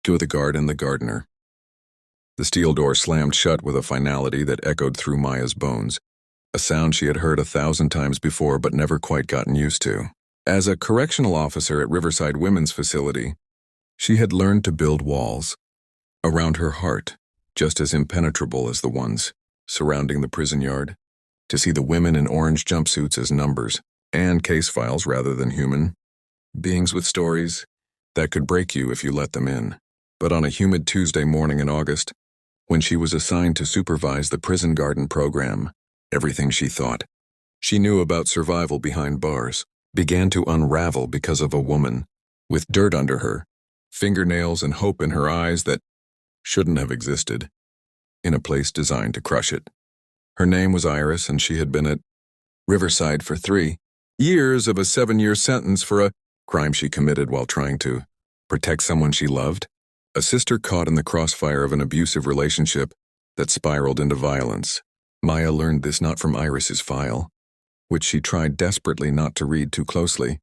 to the guard and the gardener. The steel door slammed shut with a finality that echoed through Maya's bones, a sound she had heard 1,000 times before but never quite gotten used to. As a correctional officer at Riverside Women's Facility, she had learned to build walls around her heart, just as impenetrable as the ones surrounding the prison yard, to see the women in orange jumpsuits as numbers and case files rather than human beings with stories that could break you if you let them in. But on a humid Tuesday morning in August, when she was assigned to supervise the prison garden program, everything she thought she knew about survival behind bars began to unravel because of a woman with dirt under her, fingernails and hope in her eyes that shouldn't have existed, in a place designed to crush it. Her name was Iris, and she had been at Riverside for 3 years of a 7-year sentence for a crime she committed while trying to protect someone she loved, a sister caught in the crossfire of an abusive relationship that spiraled into violence. Maya learned this not from Iris's file, which she tried desperately not to read too closely,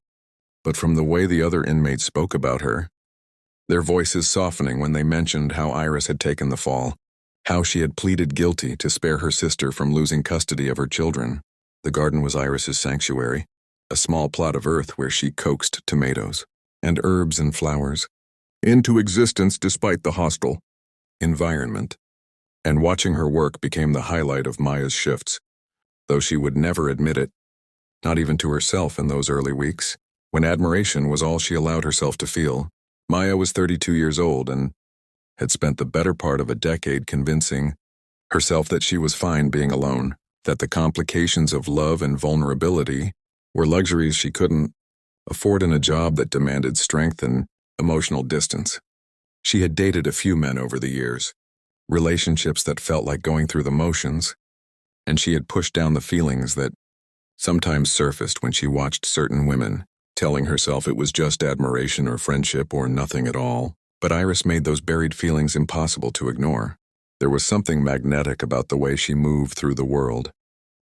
but from the way the other inmates spoke about her, their voices softening when they mentioned how Iris had taken the fall, how she had pleaded guilty to spare her sister from losing custody of her children. The garden was Iris's sanctuary, a small plot of earth where she coaxed tomatoes and herbs and flowers into existence despite the hostile environment. And watching her work became the highlight of Maya's shifts, though she would never admit it, not even to herself in those early weeks, when admiration was all she allowed herself to feel. Maya was 32 years old and had spent the better part of a decade convincing herself that she was fine being alone, that the complications of love and vulnerability were luxuries she couldn't afford in a job that demanded strength and emotional distance. She had dated a few men over the years, relationships that felt like going through the motions, and she had pushed down the feelings that sometimes surfaced when she watched certain women, telling herself it was just admiration or friendship or nothing at all. But Iris made those buried feelings impossible to ignore. There was something magnetic about the way she moved through the world,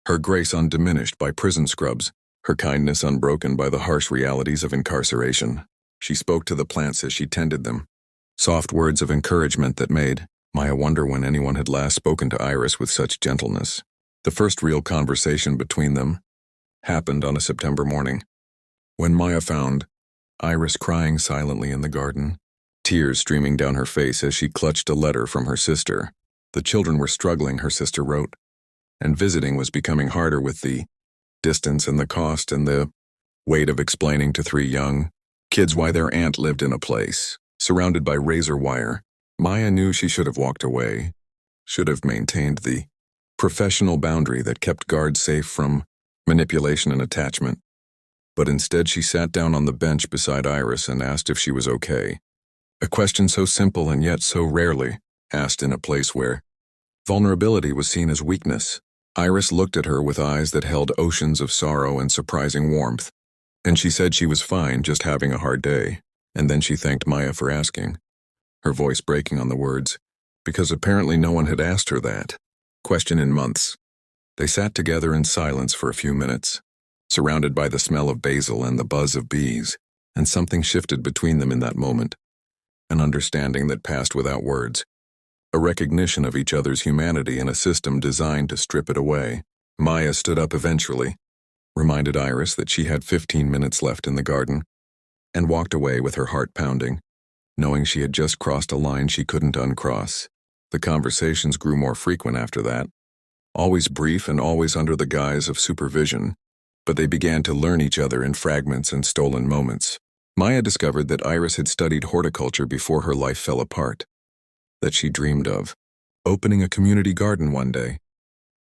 her grace undiminished by prison scrubs, her kindness unbroken by the harsh realities of incarceration. She spoke to the plants as she tended them, soft words of encouragement that made Maya wonder when anyone had last spoken to Iris with such gentleness. The first real conversation between them happened on a September morning, when Maya found Iris crying silently in the garden, tears streaming down her face as she clutched a letter from her sister. The children were struggling, her sister wrote, and visiting was becoming harder with the distance and the cost and the weight of explaining to 3 young kids why their aunt lived in a place surrounded by razor wire. Maya knew she should have walked away, should have maintained the professional boundary that kept guards safe from manipulation and attachment. But instead she sat down on the bench beside Iris and asked if she was okay. A question so simple and yet so rarely asked in a place where vulnerability was seen as weakness. Iris looked at her with eyes that held oceans of sorrow and surprising warmth, and she said she was fine, just having a hard day. And then she thanked Maya for asking, her voice breaking on the words, because apparently no one had asked her that question in months. They sat together in silence for a few minutes, surrounded by the smell of basil and the buzz of bees, and something shifted between them in that moment, an understanding that passed without words, a recognition of each other's humanity in a system designed to strip it away. Maya stood up eventually, reminded Iris that she had 15 minutes left in the garden, and walked away with her heart pounding, knowing she had just crossed a line she couldn't uncross. The conversations grew more frequent after that, always brief and always under the guise of supervision, but they began to learn each other in fragments and stolen moments. Maya discovered that Iris had studied horticulture before her life fell apart, that she dreamed of opening a community garden one day,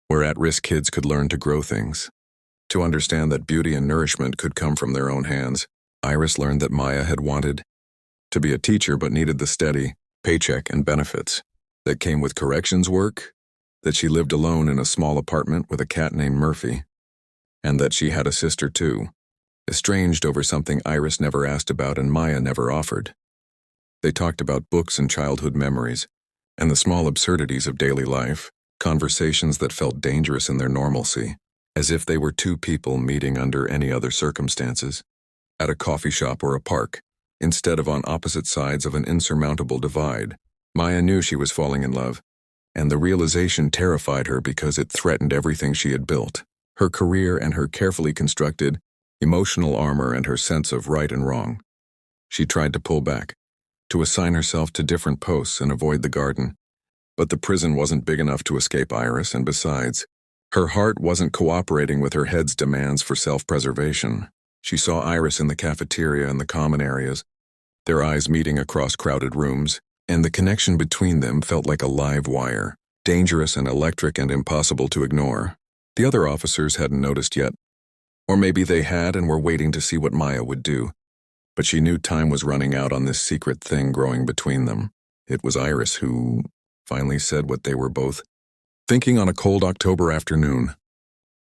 where at-risk kids could learn to grow things, to understand that beauty and nourishment could come from their own hands. Iris learned that Maya had wanted to be a teacher but needed the steady paycheck and benefits that came with corrections work, that she lived alone in a small apartment with a cat named Murphy, and that she had a sister too, estranged over something Iris never asked about and Maya never offered. They talked about books and childhood memories, and the small absurdities of daily life, conversations that felt dangerous in their normalcy, as if they were 2 people meeting under any other circumstances, at a coffee shop or a park, instead of on opposite sides of an insurmountable divide. Maya knew she was falling in love, and the realization terrified her because it threatened everything she had built: her career and her carefully constructed emotional armor and her sense of right and wrong. She tried to pull back, to assign herself to different posts and avoid the garden. But the prison wasn't big enough to escape Iris, and besides, her heart wasn't cooperating with her head's demands for self-preservation. She saw Iris in the cafeteria and the common areas, their eyes meeting across crowded rooms, and the connection between them felt like a live wire, dangerous and electric and impossible to ignore. The other officers hadn't noticed yet, or maybe they had and were waiting to see what Maya would do. But she knew time was running out on this secret thing growing between them. It was Iris who finally said what they were both thinking on a cold October afternoon,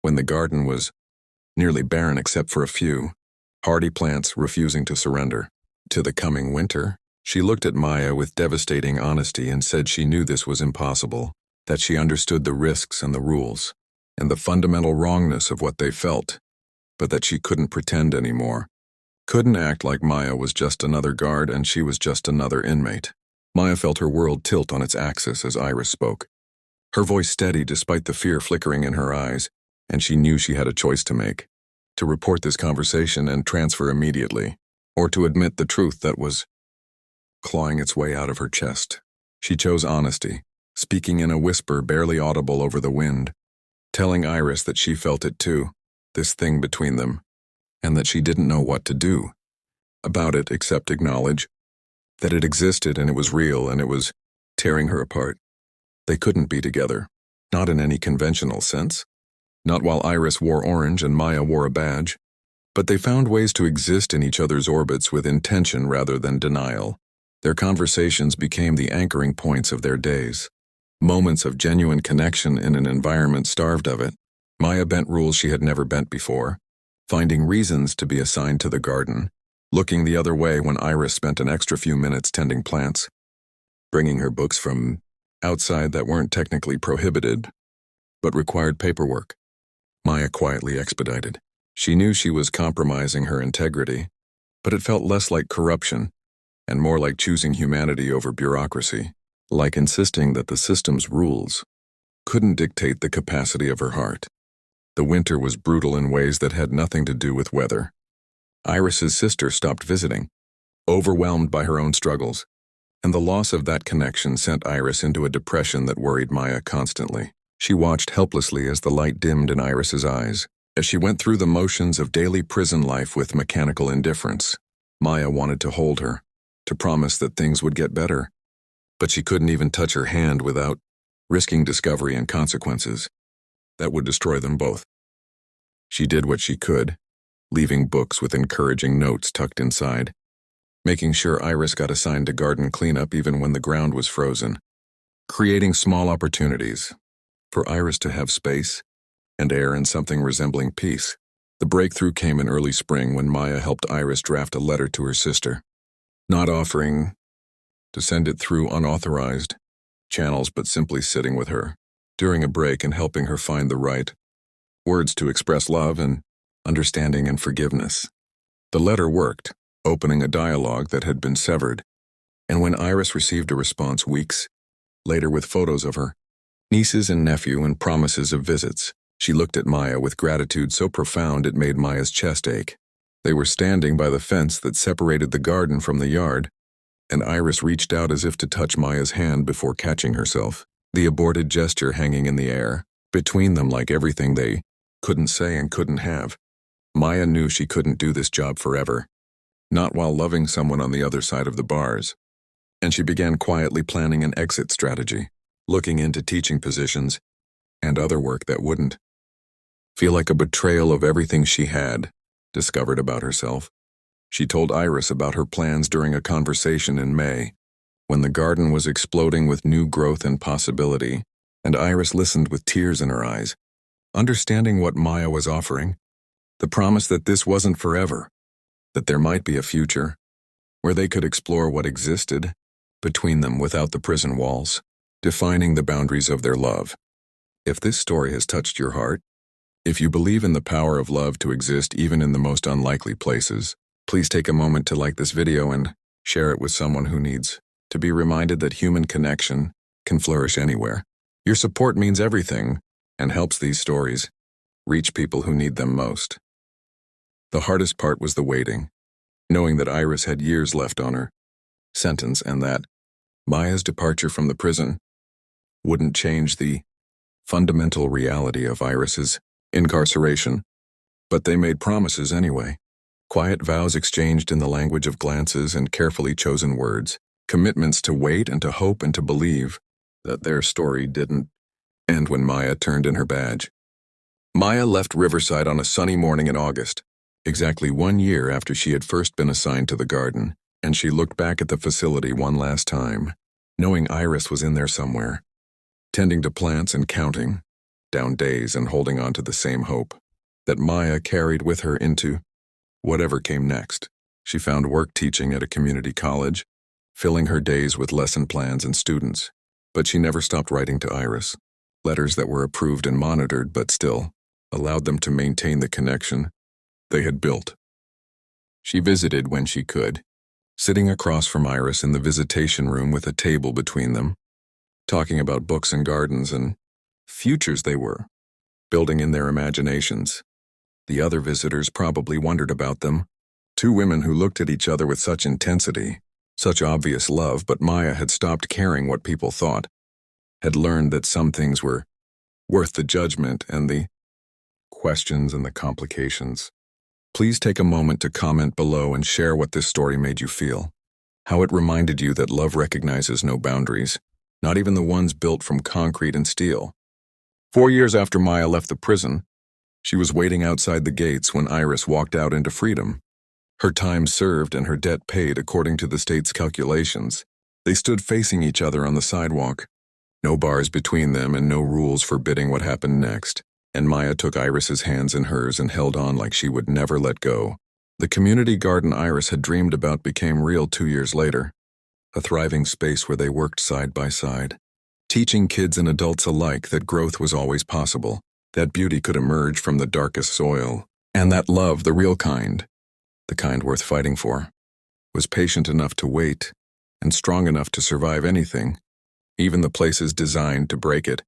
when the garden was nearly barren except for a few hardy plants refusing to surrender to the coming winter. She looked at Maya with devastating honesty and said she knew this was impossible, that she understood the risks and the rules, and the fundamental wrongness of what they felt, but that she couldn't pretend anymore. Couldn't act like Maya was just another guard and she was just another inmate. Maya felt her world tilt on its axis as Iris spoke, her voice steady despite the fear flickering in her eyes, and she knew she had a choice to make: to report this conversation and transfer immediately, or to admit the truth that was clawing its way out of her chest. She chose honesty, speaking in a whisper barely audible over the wind, telling Iris that she felt it too, this thing between them, and that she didn't know what to do about it except acknowledge that it existed and it was real and it was tearing her apart. They couldn't be together, not in any conventional sense, not while Iris wore orange and Maya wore a badge, but they found ways to exist in each other's orbits with intention rather than denial. Their conversations became the anchoring points of their days, moments of genuine connection in an environment starved of it. Maya bent rules she had never bent before, finding reasons to be assigned to the garden, looking the other way when Iris spent an extra few minutes tending plants, bringing her books from outside that weren't technically prohibited, but required paperwork. Maya quietly expedited. She knew she was compromising her integrity, but it felt less like corruption and more like choosing humanity over bureaucracy, like insisting that the system's rules couldn't dictate the capacity of her heart. The winter was brutal in ways that had nothing to do with weather. Iris's sister stopped visiting, overwhelmed by her own struggles, and the loss of that connection sent Iris into a depression that worried Maya constantly. She watched helplessly as the light dimmed in Iris's eyes, as she went through the motions of daily prison life with mechanical indifference. Maya wanted to hold her, to promise that things would get better, but she couldn't even touch her hand without risking discovery and consequences that would destroy them both. She did what she could, leaving books with encouraging notes tucked inside, making sure Iris got assigned to garden cleanup even when the ground was frozen, creating small opportunities for Iris to have space and air and something resembling peace. The breakthrough came in early spring when Maya helped Iris draft a letter to her sister, not offering to send it through unauthorized channels but simply sitting with her during a break and helping her find the right words to express love and understanding and forgiveness. The letter worked, opening a dialogue that had been severed, and when Iris received a response weeks later with photos of her nieces and nephew and promises of visits, she looked at Maya with gratitude so profound it made Maya's chest ache. They were standing by the fence that separated the garden from the yard, and Iris reached out as if to touch Maya's hand before catching herself, the aborted gesture hanging in the air, between them like everything they couldn't say and couldn't have. Maya knew she couldn't do this job forever, not while loving someone on the other side of the bars, and she began quietly planning an exit strategy, looking into teaching positions and other work that wouldn't feel like a betrayal of everything she had discovered about herself. She told Iris about her plans during a conversation in May, when the garden was exploding with new growth and possibility, and Iris listened with tears in her eyes, understanding what Maya was offering, the promise that this wasn't forever, that there might be a future where they could explore what existed between them without the prison walls, defining the boundaries of their love. If this story has touched your heart, if you believe in the power of love to exist even in the most unlikely places, Please take a moment to like this video and share it with someone who needs to be reminded that human connection can flourish anywhere. Your support means everything and helps these stories reach people who need them most. The hardest part was the waiting, knowing that Iris had years left on her sentence and that Maya's departure from the prison wouldn't change the fundamental reality of Iris's incarceration. But they made promises anyway. Quiet vows exchanged in the language of glances and carefully chosen words, commitments to wait and to hope and to believe that their story didn't end when Maya turned in her badge. Maya left Riverside on a sunny morning in August, exactly 1 year after she had first been assigned to the garden, and she looked back at the facility one last time, knowing Iris was in there somewhere, tending to plants and counting down days and holding on to the same hope that Maya carried with her into whatever came next. She found work teaching at a community college, filling her days with lesson plans and students, but she never stopped writing to Iris, letters that were approved and monitored but still allowed them to maintain the connection they had built. She visited when she could, sitting across from Iris in the visitation room with a table between them, talking about books and gardens and futures they were building in their imaginations. The other visitors probably wondered about them. Two women who looked at each other with such intensity, such obvious love, but Maya had stopped caring what people thought, had learned that some things were worth the judgment and the questions and the complications. Please take a moment to comment below and share what this story made you feel, how it reminded you that love recognizes no boundaries, not even the ones built from concrete and steel. 4 years after Maya left the prison, she was waiting outside the gates when Iris walked out into freedom. Her time served and her debt paid according to the state's calculations. They stood facing each other on the sidewalk, no bars between them and no rules forbidding what happened next. And Maya took Iris's hands in hers and held on like she would never let go. The community garden Iris had dreamed about became real 2 years later, a thriving space where they worked side by side, teaching kids and adults alike that growth was always possible, that beauty could emerge from the darkest soil, and that love, the real kind, the kind worth fighting for, was patient enough to wait and strong enough to survive anything, even the places designed to break it.